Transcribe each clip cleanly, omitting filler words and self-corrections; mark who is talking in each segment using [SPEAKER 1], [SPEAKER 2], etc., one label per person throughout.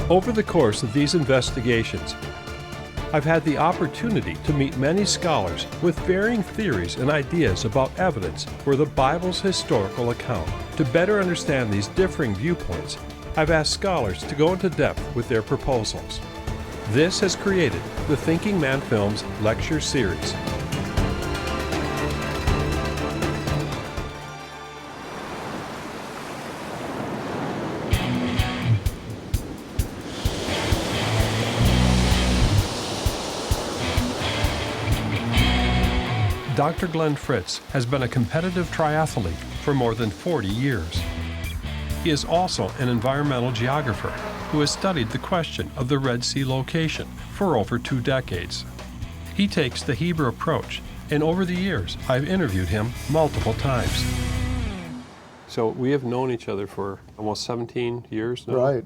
[SPEAKER 1] Over the course of these investigations, I've had the opportunity to meet many scholars with varying theories and ideas about evidence for the Bible's historical account. To better understand these differing viewpoints, I've asked scholars to go into depth with their proposals. This has created the Thinking Man Films lecture series. Dr. Glen Fritz has been a competitive triathlete for more than 40 years. He is also an environmental geographer who has studied the question of the Red Sea location for over 2 decades. He takes the Hebrew approach, and over the years, I've interviewed him multiple times. So we have known each other for almost 17 years now?
[SPEAKER 2] Right.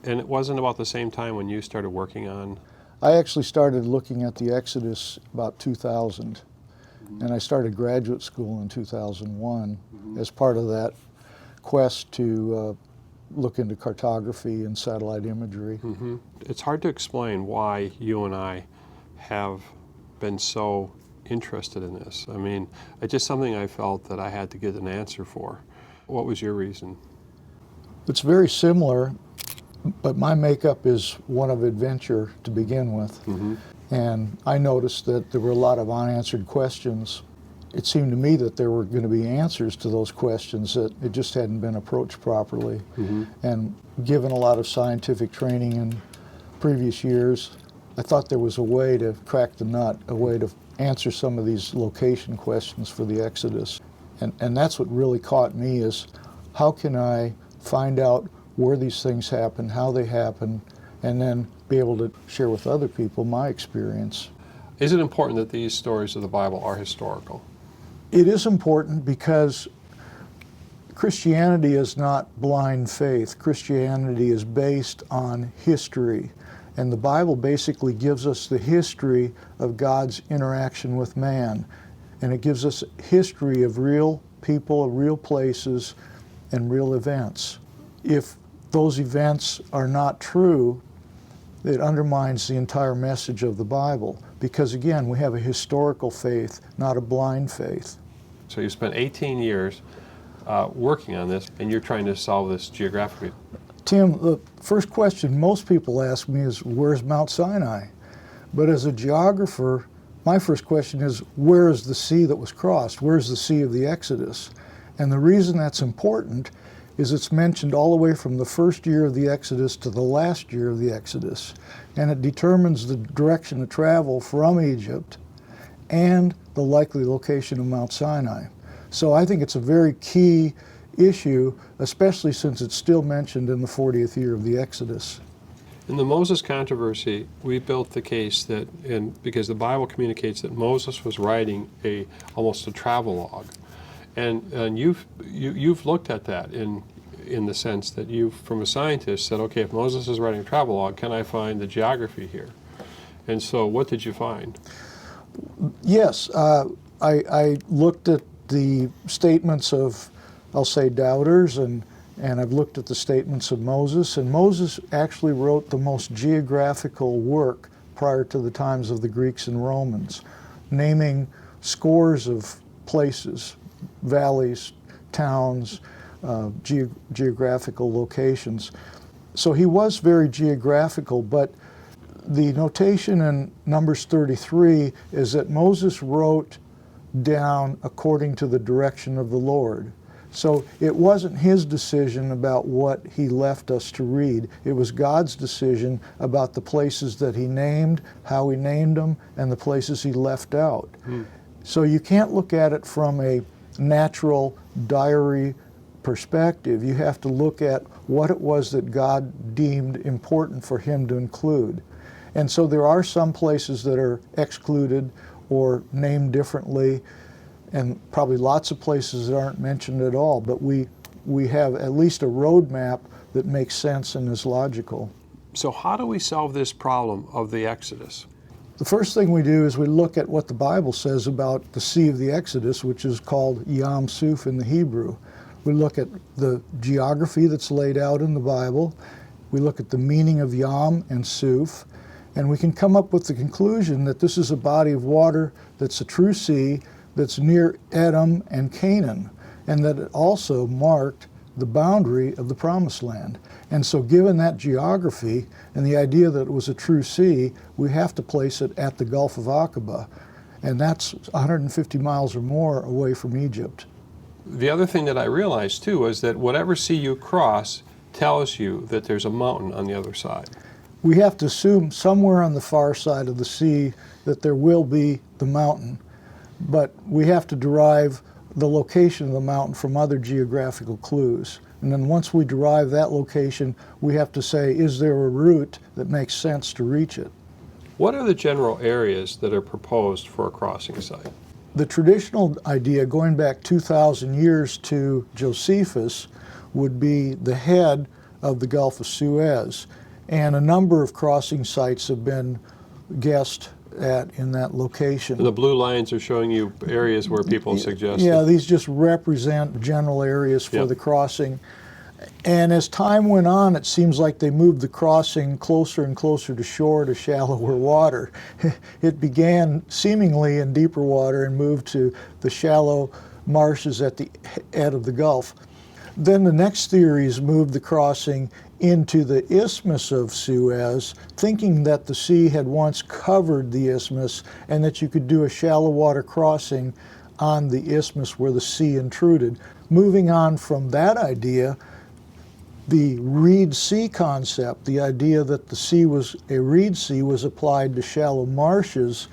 [SPEAKER 1] And it wasn't about the same time when you started working on?
[SPEAKER 2] I actually started looking at the Exodus about 2000. And I started graduate school in 2001 as part of that quest to look into cartography and satellite imagery.
[SPEAKER 1] It's hard to explain why you and I have been so interested in this. I mean, it's just something I felt that I had to get an answer for. What was your reason?
[SPEAKER 2] It's very similar, but my makeup is one of adventure to begin with. And I noticed that there were a lot of unanswered questions. It seemed to me that there were going to be answers to those questions, that it just hadn't been approached properly. And given a lot of scientific training in previous years, I thought there was a way to crack the nut, a way to answer some of these location questions for the Exodus. And that's what really caught me, is how can I find out where these things happen, how they happen, and then be able to share with other people my experience.
[SPEAKER 1] Is it important that these stories of the Bible are historical?
[SPEAKER 2] It is important because Christianity is not blind faith. Christianity is based on history. And the Bible basically gives us the history of God's interaction with man. And it gives us history of real people, of real places, and real events. If those events are not true, it undermines the entire message of the Bible, because again, we have a historical faith, not a blind faith.
[SPEAKER 1] So you spent 18 years working on this, and you're trying to solve this geographically.
[SPEAKER 2] Tim, the first question most people ask me is, where's Mount Sinai? But as a geographer, my first question is, where is the sea that was crossed? Where's the sea of the Exodus? And the reason that's important is it's mentioned all the way from the first year of the Exodus to the last year of the Exodus. And it determines the direction of travel from Egypt and the likely location of Mount Sinai. So I think it's a very key issue, especially since it's still mentioned in the 40th year of the Exodus.
[SPEAKER 1] In the Moses controversy, we built the case that, because the Bible communicates that Moses was writing almost a travelogue. And you've looked at that in the sense that you, from a scientist, said, okay, if Moses is writing a travelogue, can I find the geography here? And so what did you find?
[SPEAKER 2] Yes, I looked at the statements of, I'll say, doubters, and I've looked at the statements of Moses, and Moses actually wrote the most geographical work prior to the times of the Greeks and Romans, naming scores of places, valleys, towns, geographical locations. So he was very geographical, but the notation in Numbers 33 is that Moses wrote down according to the direction of the Lord. So it wasn't his decision about what he left us to read. It was God's decision about the places that he named, how he named them, and the places he left out. So you can't look at it from a natural diary perspective. You have to look at what it was that God deemed important for him to include. And so there are some places that are excluded or named differently, and probably lots of places that aren't mentioned at all, but we have at least a roadmap that makes sense and is logical.
[SPEAKER 1] So how do we solve this problem of the Exodus?
[SPEAKER 2] The first thing we do is we look at what the Bible says about the Sea of the Exodus, which is called Yam Suph in the Hebrew. We look at the geography that's laid out in the Bible, we look at the meaning of Yam and Suph, and we can come up with the conclusion that this is a body of water that's a true sea, that's near Edom and Canaan, and that it also marked the boundary of the Promised Land. And so given that geography and the idea that it was a true sea, we have to place it at the Gulf of Aqaba, and that's 150 miles or more away from Egypt.
[SPEAKER 1] The other thing that I realized too is that whatever sea you cross tells you that there's a mountain on the other side.
[SPEAKER 2] We have to assume somewhere on the far side of the sea that there will be the mountain, but we have to derive the location of the mountain from other geographical clues. And then once we derive that location, we have to say, is there a route that makes sense to reach it?
[SPEAKER 1] What are the general areas that are proposed for a crossing site?
[SPEAKER 2] The traditional idea, going back 2,000 years to Josephus, would be the head of the Gulf of Suez. And a number of crossing sites have been guessed at in that location.
[SPEAKER 1] And the blue lines are showing you areas where people suggest.
[SPEAKER 2] Yeah, these just represent general areas for the crossing. And as time went on, it seems like they moved the crossing closer and closer to shore, to shallower water. It began seemingly in deeper water and moved to the shallow marshes at the head of the Gulf. Then the next theories moved the crossing into the Isthmus of Suez, thinking that the sea had once covered the isthmus and that you could do a shallow water crossing on the isthmus where the sea intruded. Moving on from that idea, the reed sea concept, the idea that the sea was a reed sea, was applied to shallow marshes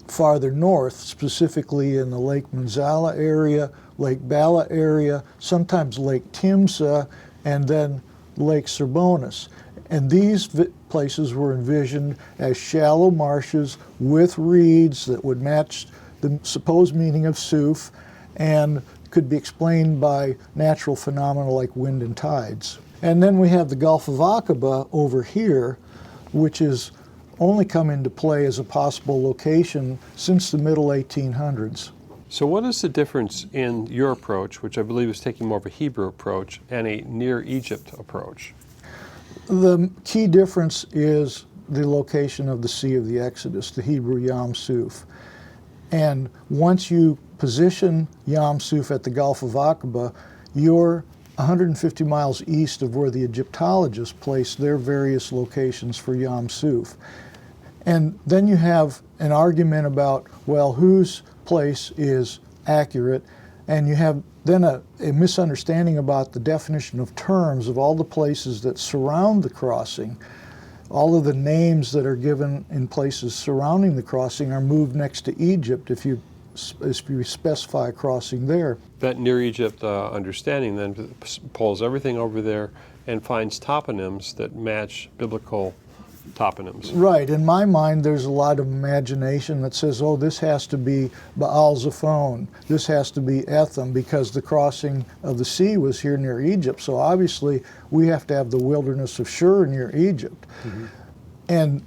[SPEAKER 2] farther north, specifically in the Lake Manzala area, Lake Bala area, sometimes Lake Timsah, and then Lake Serbonus. And these places were envisioned as shallow marshes with reeds that would match the supposed meaning of Suph and could be explained by natural phenomena like wind and tides. And then we have the Gulf of Aqaba over here, which has only come into play as a possible location since the middle 1800s.
[SPEAKER 1] So what is the difference in your approach, which I believe is taking more of a Hebrew approach, and a Near Egypt approach?
[SPEAKER 2] The key difference is the location of the Sea of the Exodus, the Hebrew Yam Suph. And once you position Yam Suph at the Gulf of Aqaba, you're 150 miles east of where the Egyptologists placed their various locations for Yam Suph. And then you have an argument about, well, whose place is accurate, and you have then a misunderstanding about the definition of terms of all the places that surround the crossing. All of the names that are given in places surrounding the crossing are moved next to Egypt if you specify a crossing there.
[SPEAKER 1] That Near Egypt understanding then pulls everything over there and finds toponyms that match biblical toponyms.
[SPEAKER 2] Right. In my mind, there's a lot of imagination that says, oh, this has to be Baal Zephon, this has to be Etham, because the crossing of the sea was here near Egypt. So obviously, we have to have the wilderness of Shur near Egypt. Mm-hmm. And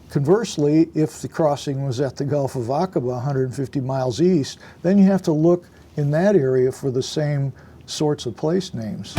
[SPEAKER 2] conversely, if the crossing was at the Gulf of Aqaba, 150 miles east, then you have to look in that area for the same sorts of place names.